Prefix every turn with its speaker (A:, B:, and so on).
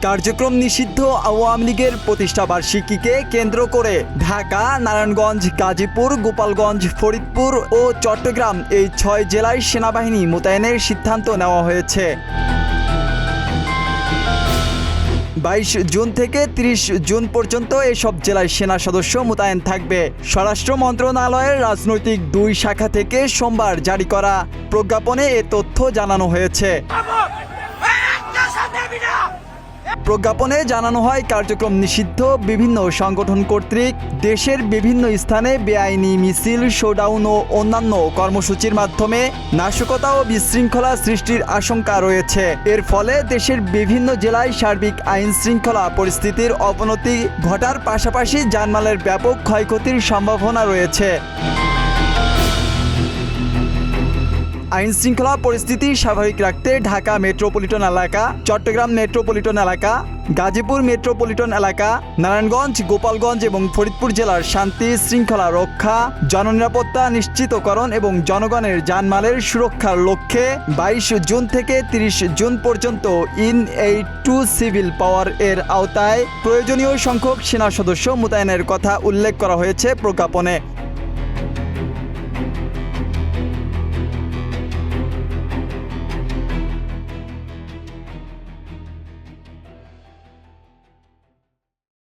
A: কার্যক্রম নিষিদ্ধ আওয়ামী লীগের প্রতিষ্ঠা বার্ষিকীকে কেন্দ্র করে ঢাকা, নারায়ণগঞ্জ, গাজীপুর, গোপালগঞ্জ, ফরিদপুর ও চট্টগ্রাম এই ৬ জেলায় সেনাবাহিনী মোতায়েনের সিদ্ধান্ত নেওয়া হয়েছে। ২২ জুন থেকে ৩০ জুন পর্যন্ত এসব জেলায় সেনা সদস্য মোতায়েন থাকবে। স্বরাষ্ট্র মন্ত্রণালয়ের রাজনৈতিক ২ শাখা থেকে সোমবার জারি করা প্রজ্ঞাপনে এ তথ্য জানানো হয়েছে। প্রজ্ঞাপনে জানানো হয়, কার্যক্রম নিষিদ্ধ বিভিন্ন সংগঠন কর্তৃক দেশের বিভিন্ন স্থানে বেআইনি মিছিল, শোডাউন ও অন্যান্য কর্মসূচির মাধ্যমে নাশকতা ও বিশৃঙ্খলা সৃষ্টির আশঙ্কা রয়েছে। এর ফলে দেশের বিভিন্ন জেলায় সার্বিক আইন শৃঙ্খলা পরিস্থিতির অবনতি ঘটার পাশাপাশি জানমালের ব্যাপক ক্ষয়ক্ষতির সম্ভাবনা রয়েছে। আইন শৃঙ্খলা পরিস্থিতি স্বাভাবিক রাখতে ঢাকা মেট্রোপলিটন এলাকা, চট্টগ্রাম মেট্রোপলিটন এলাকা, গাজীপুর মেট্রোপলিটন এলাকা, নারায়ণগঞ্জ, গোপালগঞ্জ এবং ফরিদপুর জেলার শান্তি শৃঙ্খলা রক্ষা, জননিরাপত্তা নিশ্চিতকরণ এবং জনগণের জানমালের সুরক্ষার লক্ষ্যে ২২ জুন থেকে ৩০ জুন পর্যন্ত ইন-এইড টু সিভিল পাওয়ার এর আওতায় প্রয়োজনীয় সংখ্যক সেনা সদস্য মোতায়েনের কথা উল্লেখ করা হয়েছে প্রজ্ঞাপনে।